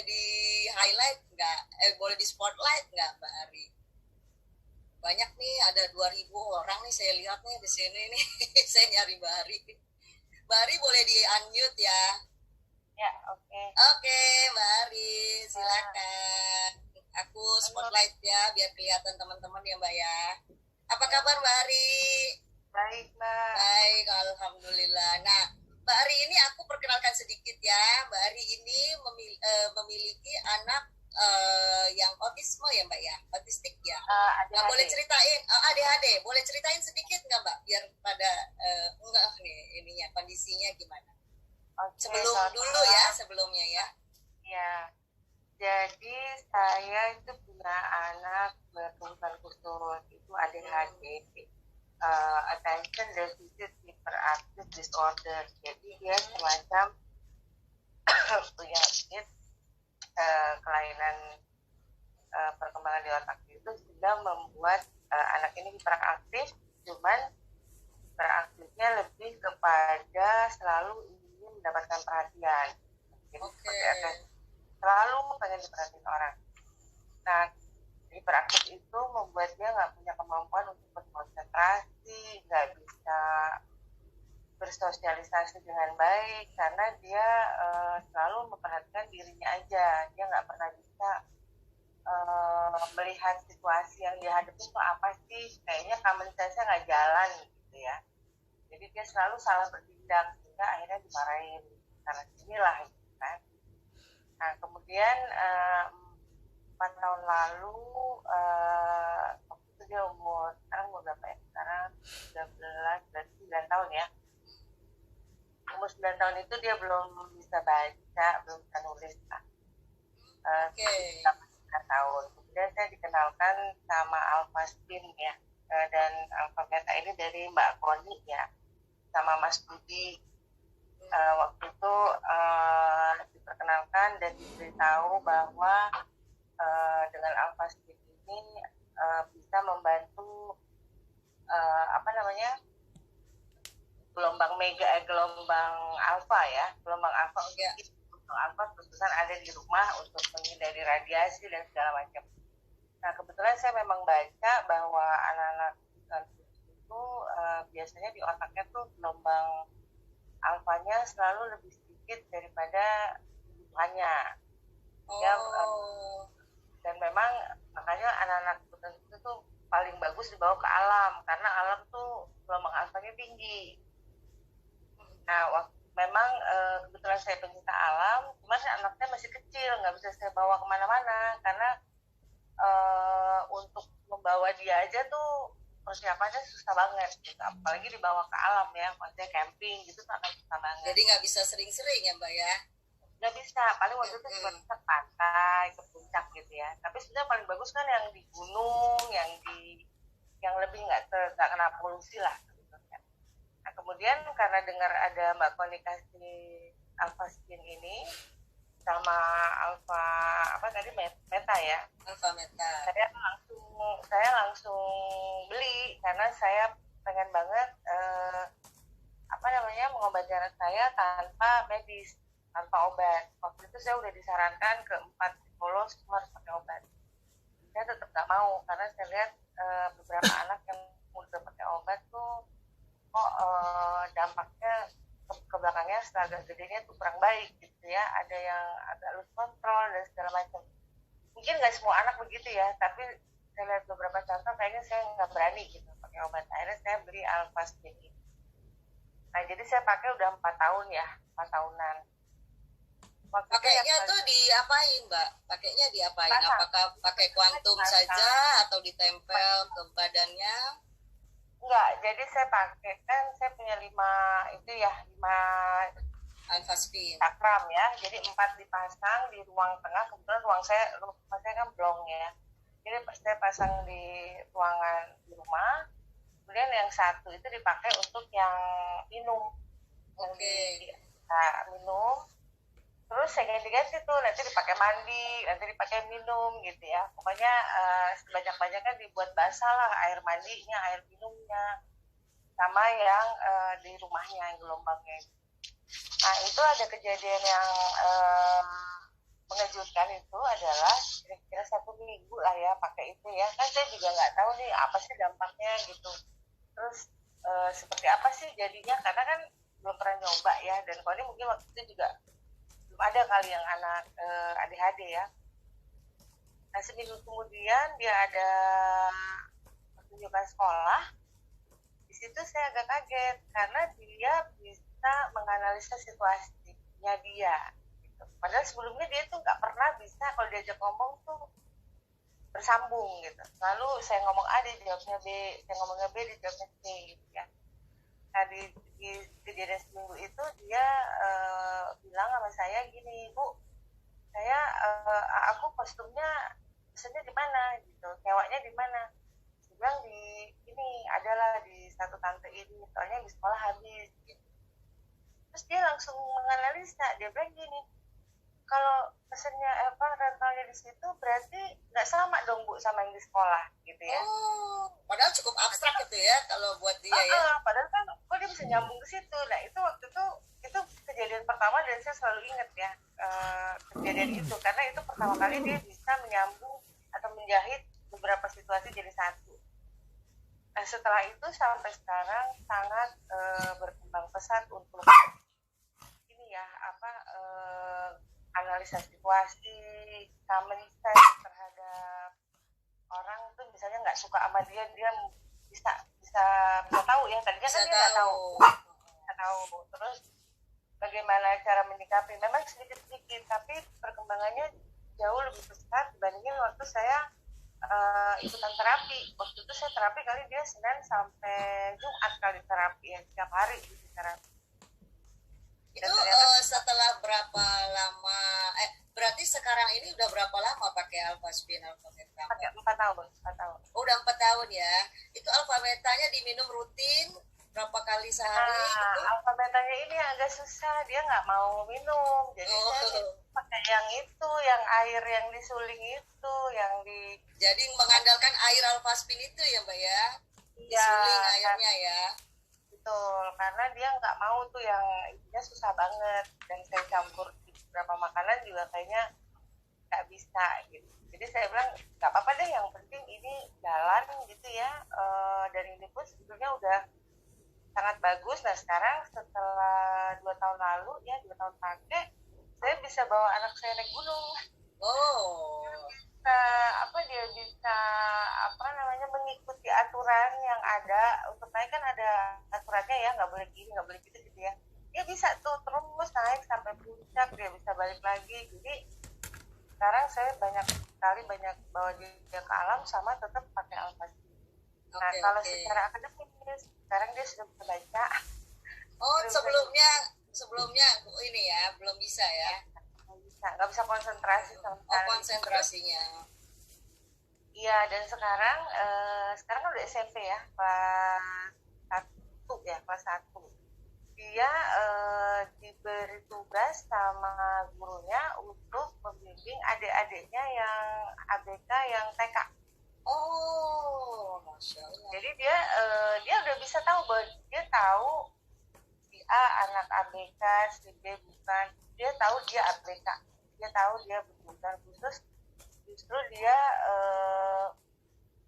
di highlight nggak? Boleh di spotlight nggak, Mbak Ari? Banyak nih, ada 2.000 orang nih saya lihat nih di sini nih. Saya nyari Mbak Ari. Mbak Ari boleh di unmute ya. Ya, oke. Oke, Mbak Ari, silakan. Aku spotlight ya, biar kelihatan teman-teman ya, Mbak ya. Apa kabar Mbak Ari? Baik, Mbak. Baik, Alhamdulillah. Nah, Mbak Ari ini aku perkenalkan sedikit ya. Mbak Ari ini memiliki anak yang autisme ya Mbak ya, autistik ya. Nah, boleh ceritain ADHD, boleh ceritain sedikit nggak Mbak, biar pada enggak nih ininya kondisinya gimana? Oke, Sebelumnya ya. Ya, jadi saya itu punya anak berkebutuhan khusus, itu ADHD, Attention Deficit Hyperactive Disorder. Jadi dia semacam punya kelainan perkembangan di otak itu sudah membuat anak ini hiperaktif, cuman hiperaktifnya lebih kepada selalu ingin mendapatkan perhatian. Jadi selalu pengen diperhatiin orang. Nah, hiperaktif itu membuat dia nggak punya kemampuan untuk berkonsentrasi, nggak bisa bersosialisasi dengan baik karena dia selalu memperhatikan dirinya aja. Dia nggak pernah bisa melihat situasi yang dihadapi itu apa sih, kayaknya common sense-nya nggak jalan gitu ya. Jadi dia selalu salah bertindak sehingga akhirnya dimarahin karena inilah gitu kan. Nah, kemudian 4 tahun lalu waktu itu dia sekarang umur berapa ya? Sekarang 19, berarti 9 tahun ya. Umur 9 tahun itu dia belum bisa baca, belum bisa nulis lah. 9 tahun. Kemudian saya dikenalkan sama Alpha Spin ya, dan Alpha Beta ini dari Mbak Koni ya, sama Mas Budi. Waktu itu diperkenalkan dan diberitahu bahwa dengan Alpha Spin ini bisa membantu gelombang alfa ya, gelombang alfa terusan ada di rumah untuk menghindari radiasi dan segala macam. Nah, kebetulan saya memang baca bahwa anak-anak itu biasanya di otaknya tuh gelombang alfanya selalu lebih sedikit daripada kebutuhannya. Dan memang makanya anak-anak itu tuh paling bagus dibawa ke alam karena alam tuh gelombang alfanya tinggi. Nah, memang kebetulan saya pencinta alam, cuman anaknya masih kecil, nggak bisa saya bawa kemana-mana karena untuk membawa dia aja tuh persiapannya susah banget gitu. Apalagi dibawa ke alam ya, maksudnya camping gitu tuh akan susah banget. Jadi nggak bisa sering-sering ya Mbak ya? Nggak bisa, paling waktu itu cuma ke pantai, ke puncak gitu ya. Tapi sebenarnya paling bagus kan yang di gunung, yang lebih nggak kena polusi lah. Nah, kemudian karena dengar ada Mbak Koni kasih Alpha Spin ini sama Alpha Meta ya. Alpha Meta. Saya langsung beli karena saya pengen banget mengobati anak saya tanpa medis, tanpa obat. Waktu itu saya udah disarankan ke 4 psikolog semua harus pakai obat. Saya tetap nggak mau karena saya lihat beberapa anak yang udah pakai obat tuh kok dampaknya ke belakangnya setelah gedenya tuh kurang baik gitu ya, ada yang agak lose kontrol dan segala macam. Mungkin nggak semua anak begitu ya, tapi saya lihat beberapa contoh kayaknya saya nggak berani gitu pakai obat. Akhirnya saya beli Alpha Spin ini. Nah, jadi saya pakai udah 4 tahun ya, 4 tahunan. Pakainya tuh diapain Mbak? Pakainya diapain? Apakah pakai kuantum saja atau ditempel ke badannya? Enggak, jadi saya pakai kan saya punya 5 Alpha Spin cakram ya, jadi 4 dipasang di ruang tengah. Kebetulan rumah saya kan blong ya, jadi saya pasang di ruangan di rumah. Kemudian yang satu itu dipakai untuk yang minum. Minum. Terus saya ganti-ganti tuh, nanti dipakai mandi, nanti dipakai minum gitu ya. Pokoknya sebanyak-banyaknya dibuat basah lah air mandinya, air minumnya, sama yang di rumahnya yang gelombangnya. Nah, itu ada kejadian yang mengejutkan itu adalah kira-kira 1 minggu lah ya pakai itu ya, kan saya juga nggak tahu nih apa sih dampaknya gitu, terus seperti apa sih jadinya, karena kan belum pernah nyoba ya, dan kalau ini mungkin waktu itu juga belum ada kali yang anak ADHD ya. Nah, seminggu kemudian dia ada pertunjukan sekolah. Di situ saya agak kaget karena dia bisa menganalisa situasinya dia. Gitu. Padahal sebelumnya dia tuh nggak pernah bisa kalau diajak ngomong tuh bersambung gitu. Lalu saya ngomong A, dia jawabnya B, saya ngomongnya B, dia jawabnya C gitu ya. Nah, di kejadian seminggu itu dia bilang sama saya gini, Bu, saya aku kostumnya pesennya di mana gitu, sewanya di mana? Dia bilang di ini, adalah di satu tante ini, soalnya di sekolah habis gitu. Terus dia langsung menganalisa, dia bilang gini, kalau pesennya rentalnya di situ berarti nggak sama dong Bu sama yang di sekolah gitu ya. Padahal cukup abstrak gitu ya kalau buat dia ya. Padahal kan kok dia bisa nyambung ke situ. Nah itu waktu itu kejadian pertama dan saya selalu ingat ya kejadian itu, karena itu pertama kali dia bisa menyambung atau menjahit beberapa situasi jadi satu. Nah setelah itu sampai sekarang sangat berkembang pesat untuk ini ya analisa situasi, common sense terhadap orang tuh misalnya nggak suka sama dia bisa tahu ya, tadinya kan dia nggak tahu terus bagaimana cara menyikapi, memang sedikit-sedikit tapi perkembangannya jauh lebih pesat dibandingin waktu saya ikutan terapi. Waktu itu saya terapi kali dia Senin sampai Jumat kali terapi ya, setiap hari gitu terapi. Itu setelah berapa lama, berarti sekarang ini udah berapa lama pakai alpha spin, alpha meta? Pakai 4 tahun. Oh, udah 4 tahun ya. Itu alpha metanya diminum rutin berapa kali sehari gitu? Alpha metanya ini agak susah, dia nggak mau minum. Jadi saya pakai yang itu, yang air yang disuling itu, yang di. Jadi mengandalkan air alpha spin itu ya Mbak ya? Disuling airnya ya. Betul, karena dia nggak mau tuh yang intinya susah banget, dan saya campur di beberapa makanan juga kayaknya nggak bisa gitu. Jadi saya bilang nggak apa-apa deh, yang penting ini jalan gitu ya, dan ini pun sebetulnya udah sangat bagus. Nah sekarang setelah 2 tahun lalu ya, 2 tahun pakai, saya bisa bawa anak saya naik gunung. Dia bisa mengikuti aturan yang ada. Untuk naik kan ada aturannya ya, nggak boleh gini, nggak boleh gitu ya. Dia bisa tuh terus naik sampai puncak, dia bisa balik lagi. Jadi sekarang saya banyak bawa dia ke alam sama tetap pakai alpha. Nah kalau secara akademis sekarang dia sudah bisa baca. Sebelumnya ini ya belum bisa ya. Nggak bisa konsentrasi sama sekali. Konsentrasinya. Iya, dan sekarang kan udah SMP ya, kelas 1. Dia diberi tugas sama gurunya untuk membimbing adik-adiknya yang ABK yang TK. Masya Allah. Jadi dia udah bisa tahu bahwa dia tahu si A anak ABK, si B bukan. Dia tahu dia ABK. Dia tahu dia bukan khusus. Justru dia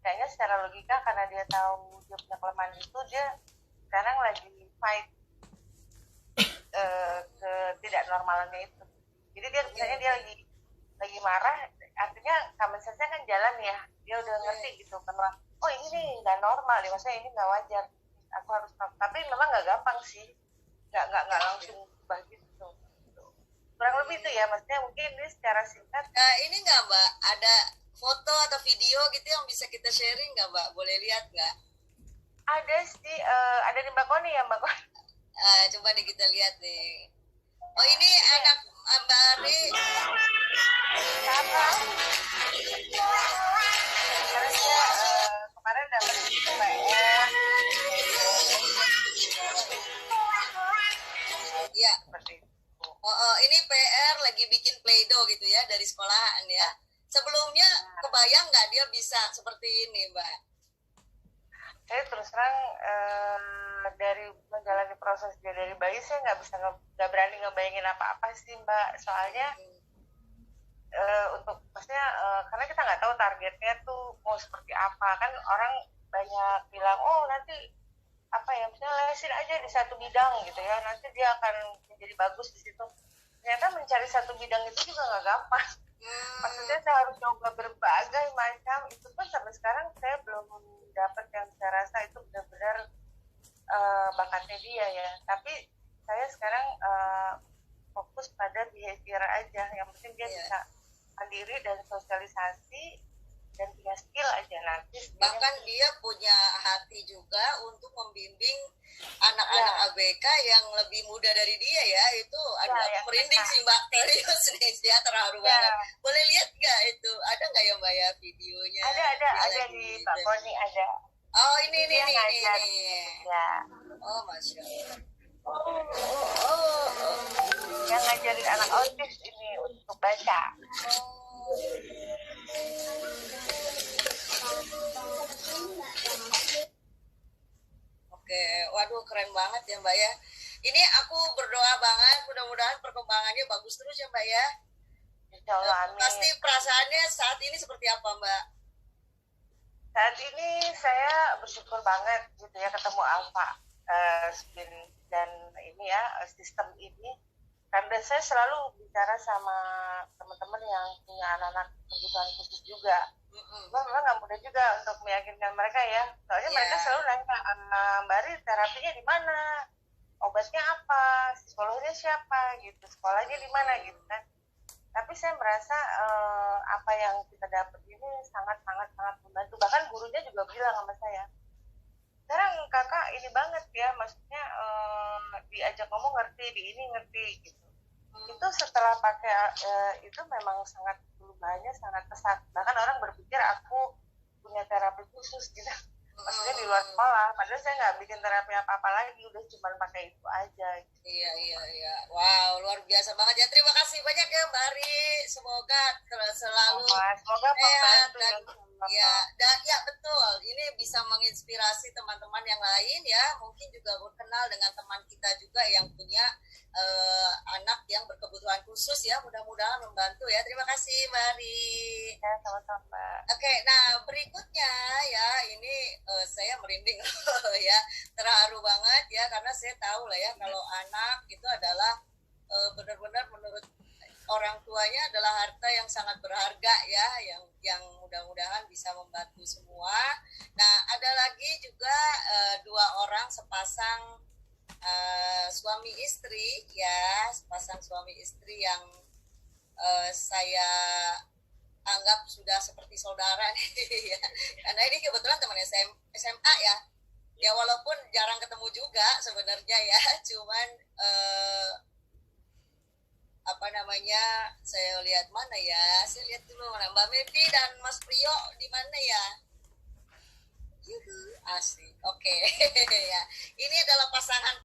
kayaknya secara logika, karena dia tahu dia punya kelemahan itu, dia sekarang lagi fight ke tidak normalnya itu. Jadi dia misalnya dia lagi marah, artinya common sense-nya kan jalan ya, dia udah ngerti gitu bahwa ini nih nggak normal ya, maksudnya ini nggak wajar, aku harus, tapi memang nggak gampang sih, nggak langsung ubah gitu. Kurang lebih itu ya, maksudnya mungkin ini secara singkat. Ini nggak Mbak, ada foto atau video gitu yang bisa kita sharing nggak Mbak? Boleh lihat nggak? Ada sih, ada di Mbak Koni ya Mbak Koni. Coba nih kita lihat nih. Oh ini anak Mbak Ari. Sama. Karena dia kemarin dapat PR. Iya. Ini PR lagi bikin Play-Doh gitu ya dari sekolahan ya. Sebelumnya kebayang nggak dia bisa seperti ini Mbak? Saya terus terang dari menjalani proses dia dari bayi, saya nggak berani ngebayangin apa-apa sih Mbak, soalnya karena kita nggak tahu targetnya tuh mau seperti apa. Kan orang banyak bilang, oh nanti apa ya, misalnya lesin aja di satu bidang gitu ya, nanti dia akan menjadi bagus di situ. Ternyata mencari satu bidang itu juga nggak gampang. Maksudnya saya harus coba berbagai macam, itu pun sampai sekarang saya belum dapat yang saya rasa itu benar-benar bakatnya dia ya. Tapi saya sekarang fokus pada behavior aja, yang penting dia bisa mandiri dan sosialisasi dan punya skill aja. Nanti bahkan dia punya hati juga untuk membimbing anak-anak ABK yang lebih muda dari dia ya. Itu ada merinding sih Mbak, serius nih, dia terharu banget. Boleh lihat nggak itu, ada nggak ya Mbak ya videonya? Ada di Pak Koni ada. Oh ini. Ya. Oh Masya Allah. Yang ngajarin anak autis ini untuk baca. Oke, waduh keren banget ya Mbak ya. Ini aku berdoa banget, mudah-mudahan perkembangannya bagus terus ya Mbak ya. Insya Allah, amin. Pasti perasaannya saat ini seperti apa Mbak? Saat ini saya bersyukur banget gitu ya ketemu Alfa Spin dan ini ya sistem ini, karena saya selalu bicara sama teman-teman yang punya anak-anak kebutuhan khusus juga. Memang nggak mudah juga untuk meyakinkan mereka ya, soalnya mereka selalu nanya, Mbak Ri terapinya di mana, obatnya apa, psikolognya siapa gitu, sekolahnya di mana gitu kan. Tapi saya merasa apa yang kita dapat ini sangat membantu. Bahkan gurunya juga bilang sama saya, sekarang kakak ini banget ya, maksudnya diajak ngomong ngerti, di ini ngerti gitu. Itu setelah pakai itu memang sangat perubahannya sangat pesat. Bahkan orang berpikir aku punya terapi khusus gitu, maksudnya di luar sekolah, padahal saya nggak bikin terapi apa-apa lagi, udah cuma pakai itu aja gitu. Iya. Wow, luar biasa banget ya. Terima kasih banyak ya Mbak Ri. Semoga selalu sehat dan ya betul. Ini bisa menginspirasi teman-teman yang lain ya. Mungkin juga berkenal dengan teman kita juga yang punya anak yang berkebutuhan khusus ya. Mudah-mudahan membantu ya. Terima kasih Mbak Ri. Ya, sama-sama. Oke, nah berikutnya ya ini saya merinding ya, terharu banget ya, karena saya tahu lah ya kalau anak itu adalah benar-benar menurut orang tuanya adalah harta yang sangat berharga ya, yang mudah-mudahan bisa membantu semua. Nah ada lagi juga dua orang sepasang suami istri ya, sepasang suami istri yang saya anggap sudah seperti saudara nih ya. Karena ini kebetulan teman SMA ya walaupun jarang ketemu juga sebenarnya ya, cuman saya lihat mana ya, saya lihat dulu mana Mbak Mepi dan Mas Priyo di mana ya. Yuhu, asik. Oke. Ya, ini adalah pasangan